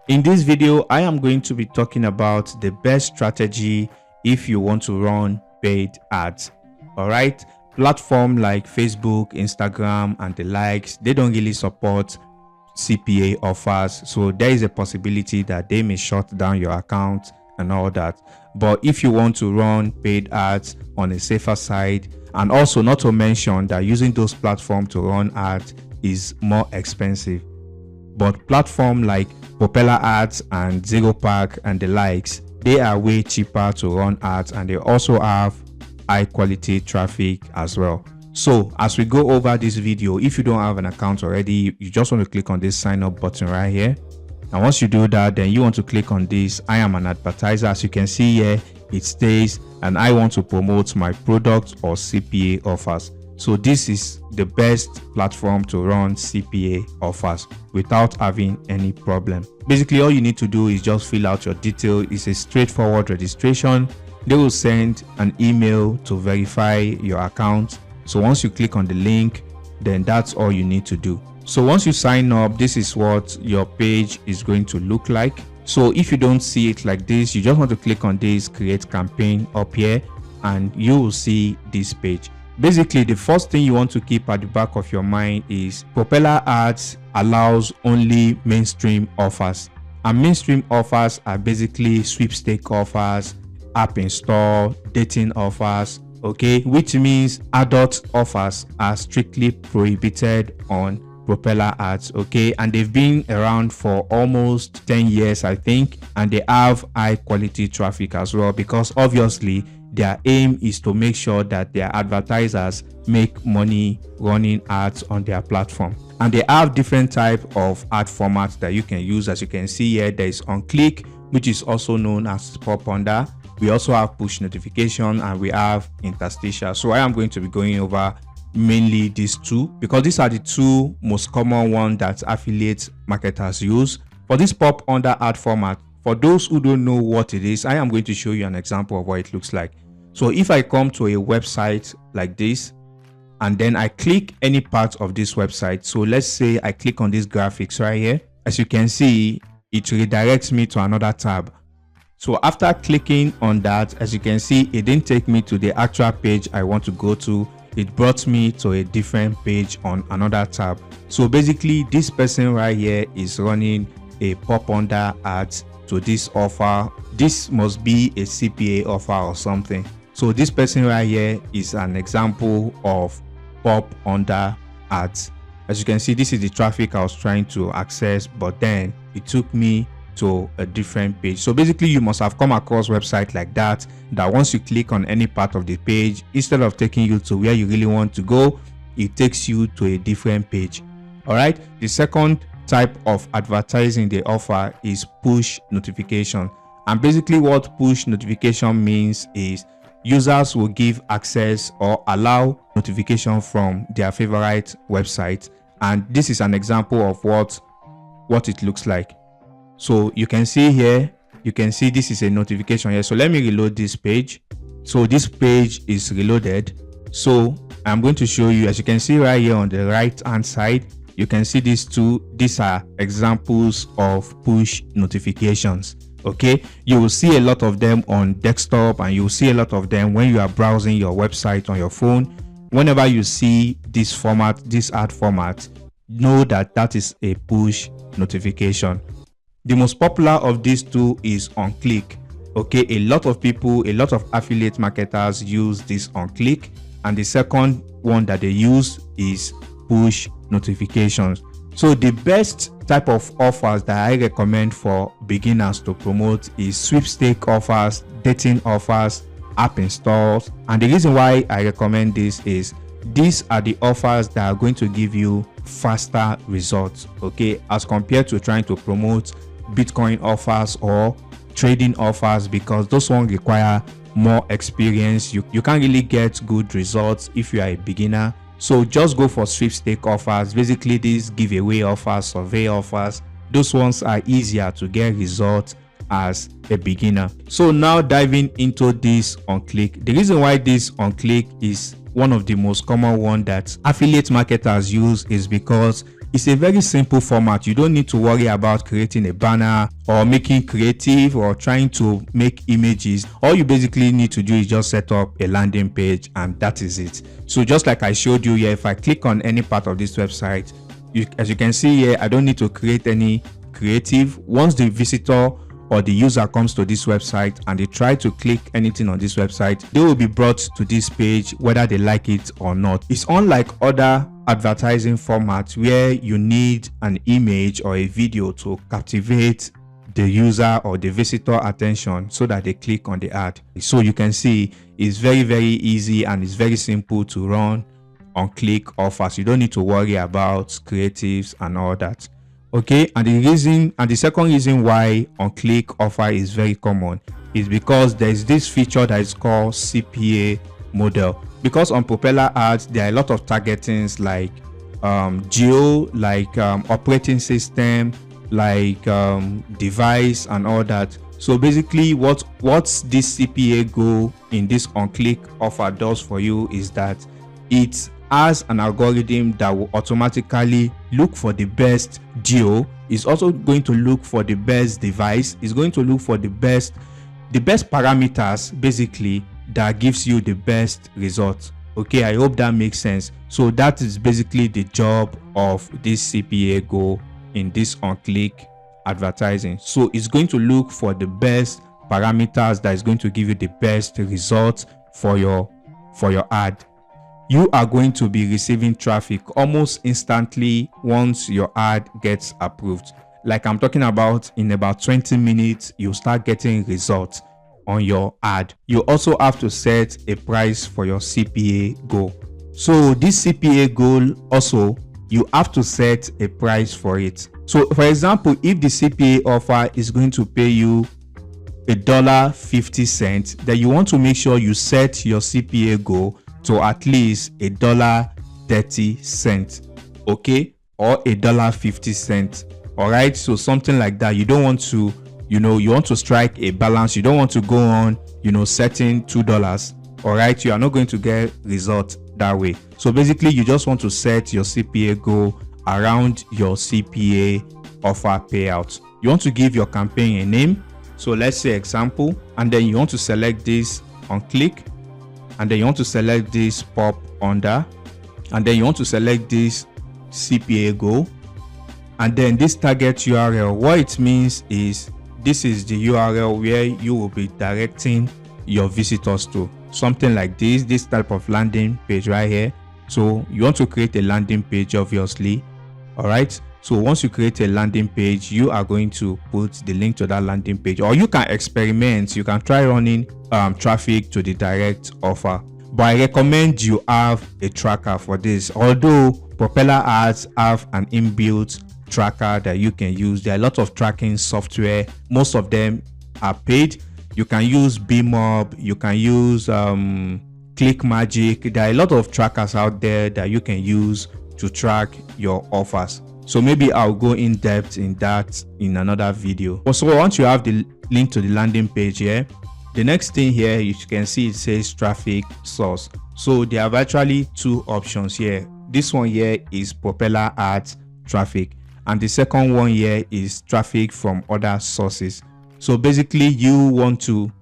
In this video, I am going to be talking about the best strategy if you want to run paid ads. All right, platforms like Facebook, Instagram, and the likes, they don't really support CPA offers, so there is a possibility that they may shut down your account and all that. But if you want to run paid ads on a safer side, and also not to mention that using those platforms to run ads is more expensive, but platforms like Propeller Ads and Zero Pack and the likes, they are way cheaper to run ads, and they also have high quality traffic as well. So as we go over this video, if you don't have an account already, you just want to click on this sign up button right here. And once you do that, then you want to click on this I am an advertiser. As you can see here, it stays and I want to promote my product or CPA offers. So this is the best platform to run CPA offers without having any problem. Basically, all you need to do is just fill out your detail. It's a straightforward registration. They will send an email to verify your account. So once you click on the link, then that's all you need to do. So once you sign up, this is what your page is going to look like. So if you don't see it like this, you just want to click on this create campaign up here and you will see this page. Basically, the first thing you want to keep at the back of your mind is Propeller Ads allows only mainstream offers. And mainstream offers are basically sweepstake offers, app install, dating offers, okay, which means adult offers are strictly prohibited on Propeller Ads, okay, and they've been around for almost 10 years, I think, and they have high quality traffic as well, because obviously their aim is to make sure that their advertisers make money running ads on their platform. And they have different type of ad formats that you can use. As you can see here, there is on click, which is also known as pop under. We also have push notification and we have interstitial. So I am going to be going over mainly these two because these are the two most common ones that affiliate marketers use. For this pop under ad format, for those who don't know what it is, I am going to show you an example of what it looks like. So if I come to a website like this and then I click any part of this website, so let's say I click on this graphics right here, as you can see, it redirects me to another tab. So after clicking on that, as you can see, it didn't take me to the actual page I want to go to. It brought me to a different page on another tab. So basically, this person right here is running a pop under ads to this offer. This must be a CPA offer or something. So this person right here is an example of pop under ads. As you can see, this is the traffic I was trying to access, but then it took me to a different page. So basically, you must have come across website like that once you click on any part of the page, instead of taking you to where you really want to go, it takes you to a different page. All right, the second type of advertising they offer is push notification. And basically what push notification means is users will give access or allow notification from their favorite website. And this is an example of what it looks like. So you can see here, you can see this is a notification here. So let me reload this page. So this page is reloaded. So I'm going to show you, as you can see right here on the right hand side, you can see these two. These are examples of push notifications. Okay, you will see a lot of them on desktop and you will see a lot of them when you are browsing your website on your phone. Whenever you see this format, this ad format, know that that is a push notification. The most popular of these two is on click. Okay, a lot of people, a lot of affiliate marketers use this on click, and the second one that they use is push notifications. So the best type of offers that I recommend for beginners to promote is sweepstake offers, dating offers, app installs. And the reason why I recommend this is these are the offers that are going to give you faster results, okay, as compared to trying to promote Bitcoin offers or trading offers, because those ones require more experience. You can't really get good results if you are a beginner. So just go for sweepstake offers. Basically, these giveaway offers, survey offers, those ones are easier to get results as a beginner. So now diving into this on click. The reason why this on click is one of the most common one that affiliate marketers use is because it's a very simple format. You don't need to worry about creating a banner or making creative or trying to make images. All you basically need to do is just set up a landing page, and that is it. So just like I showed you here, if I click on any part of this website, as you can see here, I don't need to create any creative. Once the visitor or the user comes to this website and they try to click anything on this website, they will be brought to this page whether they like it or not. It's unlike other advertising formats where you need an image or a video to captivate the user or the visitor attention so that they click on the ad. So you can see it's very easy and it's very simple to run on click offers. You don't need to worry about creatives and all that. Okay, and the second reason why on click offer is very common is because there's this feature that is called CPA model. Because on Propeller Ads there are a lot of targetings like geo, like operating system, like device and all that. So basically what's this CPA goal in this on click offer does for you is that it has an algorithm that will automatically look for the best geo. It's also going to look for the best device. It's going to look for the best parameters basically that gives you the best result. Okay, I hope that makes sense. So that is basically the job of this CPA goal in this on click advertising. So it's going to look for the best parameters that is going to give you the best results for your ad. You are going to be receiving traffic almost instantly once your ad gets approved. Like I'm talking about, in about 20 minutes, you start getting results on your ad. You also have to set a price for your CPA goal. So this CPA goal also, you have to set a price for it. So for example, if the CPA offer is going to pay you $1.50, then you want to make sure you set your CPA goal to at least $1.30, okay, or $1.50. All right, so something like that. You don't want to, you want to strike a balance. You don't want to go on, setting $2. All right, you are not going to get results that way. So basically, you just want to set your CPA goal around your CPA offer payout. You want to give your campaign a name. So let's say example, and then you want to select this on click, and then you want to select this pop under, and then you want to select this CPA goal, and then this target URL. What it means is this is the URL where you will be directing your visitors to. Something like this type of landing page right here. So you want to create a landing page, obviously. All right, so once you create a landing page, you are going to put the link to that landing page, or you can experiment. You can try running traffic to the direct offer, but I recommend you have a tracker for this. Although Propeller Ads have an inbuilt tracker that you can use, there are a lot of tracking software. Most of them are paid. You can use BeamUp, you can use ClickMagick. There are a lot of trackers out there that you can use to track your offers. So maybe I'll go in depth in that in another video. Also, once you have the link to the landing page here, the next thing here, you can see it says traffic source. So there are actually two options here. This one here is Propeller Ads traffic, and the second one here is traffic from other sources. So basically, you want to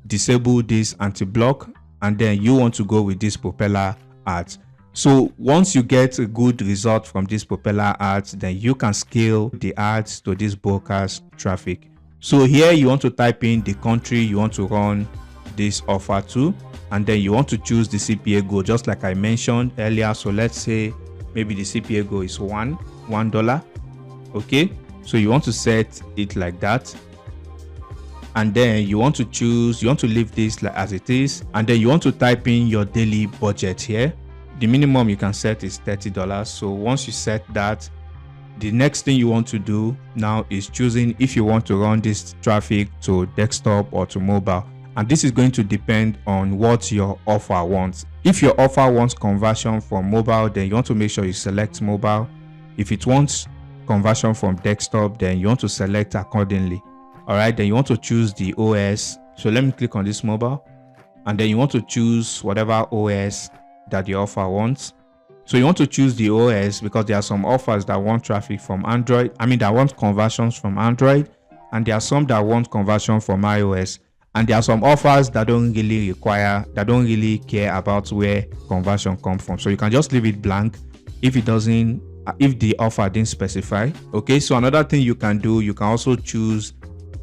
disable this anti-block, and then you want to go with this Propeller Ads. So once you get a good result from this Propeller Ads, then you can scale the ads to this broadcast traffic. So here you want to type in the country you want to run this offer to, and then you want to choose the CPA goal just like I mentioned earlier. So let's say maybe the CPA goal is $1. Okay, so you want to set it like that, and then you want to leave this like as it is, and then you want to type in your daily budget here. The minimum you can set is $30. So once you set that, the next thing you want to do now is choosing if you want to run this traffic to desktop or to mobile, and this is going to depend on what your offer wants. If your offer wants conversion from mobile, then you want to make sure you select mobile. If it wants conversion from desktop, then you want to select accordingly. All right, then you want to choose the OS. So let me click on this mobile, and then you want to choose whatever OS that the offer wants. So you want to choose the OS because there are some offers that want traffic from Android. That want conversions from Android, and there are some that want conversion from iOS. And there are some offers that don't really care about where conversion comes from. So you can just leave it blank if the offer didn't specify. Okay, so another thing you can do, you can also choose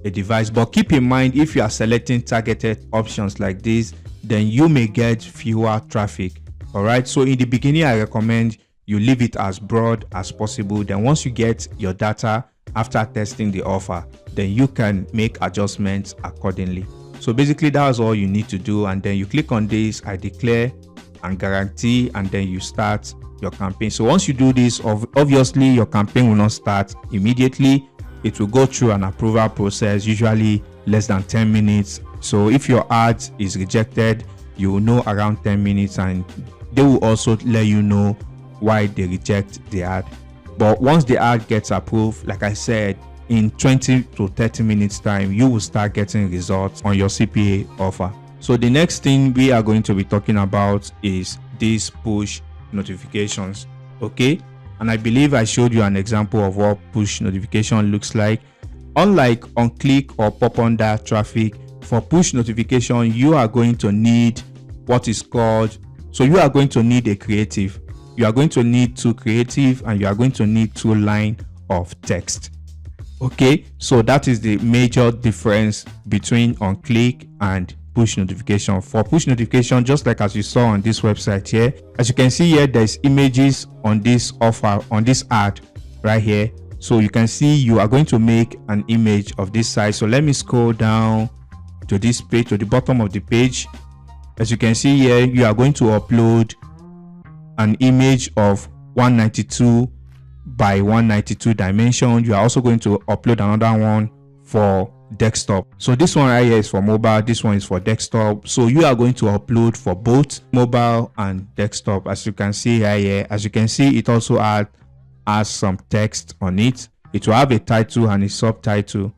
a device. But keep in mind, if you are selecting targeted options like this, then you may get fewer traffic. All right, so in the beginning, I recommend you leave it as broad as possible. Then once you get your data after testing the offer, then you can make adjustments accordingly. So basically, that's all you need to do. And then you click on this, I declare and guarantee, and then you start your campaign. So once you do this, obviously your campaign will not start immediately. It will go through an approval process, usually less than 10 minutes. So if your ad is rejected, you will know around 10 minutes, and they will also let you know why they reject the ad. But once the ad gets approved, like I said, in 20 to 30 minutes time, you will start getting results on your CPA offer. So the next thing we are going to be talking about is these push notifications. Okay, and I believe I showed you an example of what push notification looks like. Unlike on click or pop under traffic, for push notification you are going to need what is called, so you are going to need a creative. You are going to need 2 creative, and you are going to need 2 line of text. Okay, so that is the major difference between on click and push notification. For push notification, just like as you saw on this website here, as you can see here, there's images on this offer, on this ad right here. So you can see you are going to make an image of this size. So let me scroll down to this page, to the bottom of the page. As you can see here, you are going to upload an image of 192 by 192 dimension. You are also going to upload another one for desktop. So this one right here is for mobile, this one is for desktop. So you are going to upload for both mobile and desktop. As you can see right here, as you can see, it also has some text on it. It will have a title and a subtitle.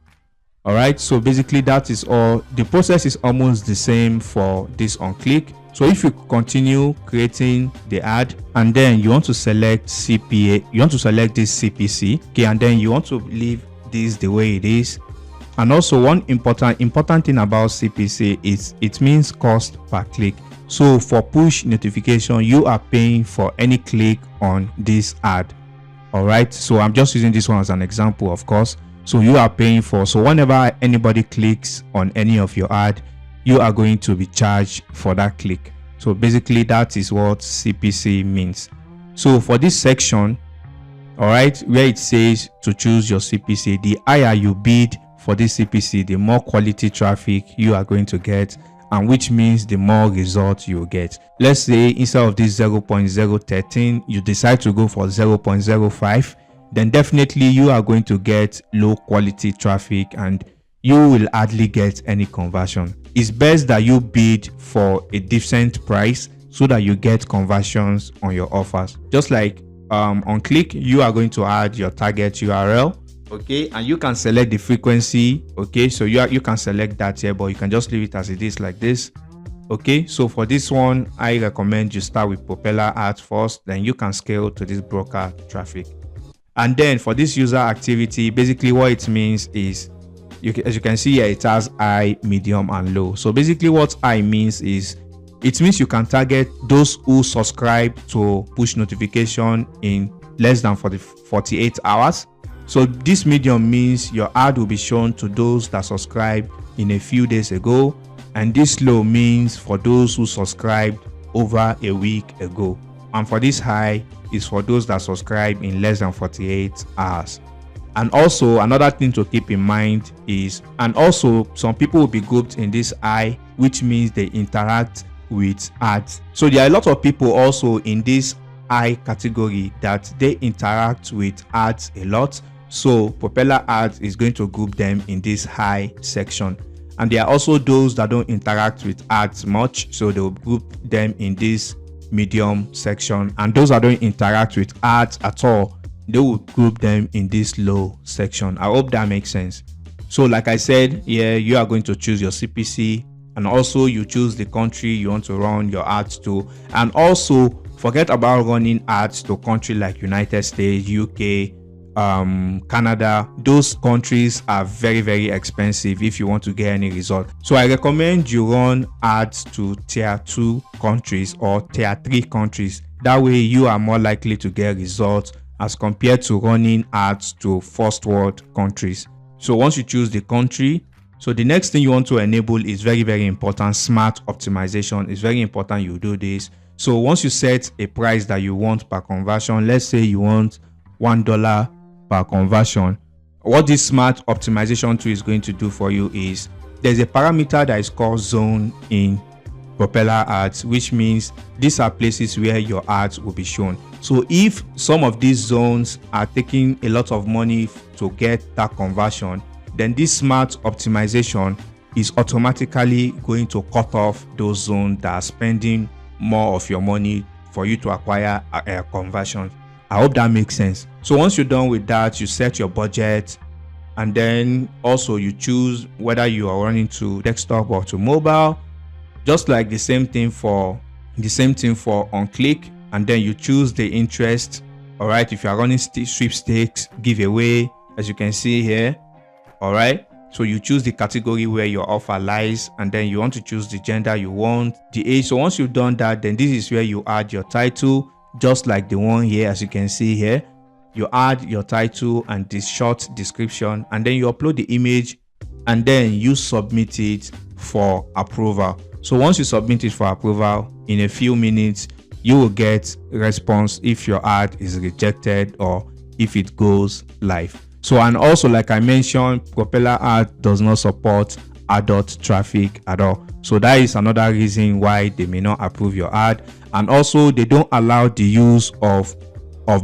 All right, so basically that is all. The process is almost the same for this on click. So if you continue creating the ad, and then you want to select CPA, you want to select this CPC, okay, and then you want to leave this the way it is. And also one important thing about CPC is it means cost per click. So for push notification, you are paying for any click on this ad. All right, so I'm just using this one as an example, of course. So you are paying for, so whenever anybody clicks on any of your ad, you are going to be charged for that click. So basically that is what CPC means. So for this section, all right, where it says to choose your CPC, the higher you bid for this CPC, the more quality traffic you are going to get, and which means the more results you will get. Let's say instead of this 0.013, you decide to go for 0.05, then definitely you are going to get low quality traffic and you will hardly get any conversion. It's best that you bid for a decent price so that you get conversions on your offers. Just like on click, you are going to add your target URL, okay, and you can select the frequency. Okay, so you can select that here, but you can just leave it as it is like this. Okay, so for this one, I recommend you start with Propeller Ads first, then you can scale to this broker traffic. And then for this user activity, basically what it means is, as you can see here, it has high, medium, and low. So basically what high means is, it means you can target those who subscribe to push notification in less than 48 hours. So this medium means your ad will be shown to those that subscribed in a few days ago. And this low means for those who subscribed over a week ago. And for this high is for those that subscribe in less than 48 hours. And also another thing to keep in mind is, and also some people will be grouped in this high, which means they interact with ads. So there are a lot of people also in this high category that they interact with ads a lot. So Propeller Ads is going to group them in this high section. And there are also those that don't interact with ads much, so they will group them in this medium section. And those that don't interact with ads at all, they will group them in this low section. I hope that makes sense. So like I said, yeah, you are going to choose your CPC, and also you choose the country you want to run your ads to. And also Forget about running ads to countries like United States, UK, Canada. Those countries are very, very expensive if you want to get any result. So I recommend you run ads to tier 2 countries or tier 3 countries. That way you are more likely to get results as compared to running ads to first world countries. So once you choose the country, so the next thing you want to enable is very, very important. Smart optimization is very important. You do this. So once you set a price that you want per conversion, let's say you want $1 per conversion, what this smart optimization tool is going to do for you is there's a parameter that is called zone in Propeller Ads, which means these are places where your ads will be shown. So if some of these zones are taking a lot of money to get that conversion, then this smart optimization is automatically going to cut off those zones that are spending more of your money for you to acquire a conversion. I hope that makes sense. So once you're done with that, you set your budget, and then also you choose whether you are running to desktop or to mobile, just like the same thing for on click, and then you choose the interest. All right, if you are running sweepstakes, giveaway, as you can see here. All right, so you choose the category where your offer lies, and then you want to choose the gender you want, the age. So once you've done that, then this is where you add your title, just like the one here. As you can see here, you add your title and this short description, and then you upload the image, and then you submit it for approval. So once you submit it for approval, in a few minutes you will get a response if your ad is rejected or if it goes live. So, and also, like I mentioned, Propeller Ad does not support adult traffic at all. So that is another reason why they may not approve your ad. And also, they don't allow the use of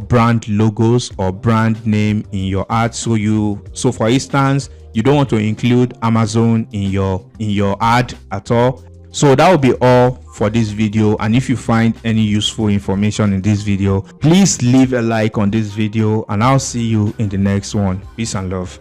brand logos or brand name in your ad. So for instance, you don't want to include Amazon in your ad at all. So that will be all for this video, and if you find any useful information in this video, please leave a like on this video, and I'll see you in the next one. Peace and love.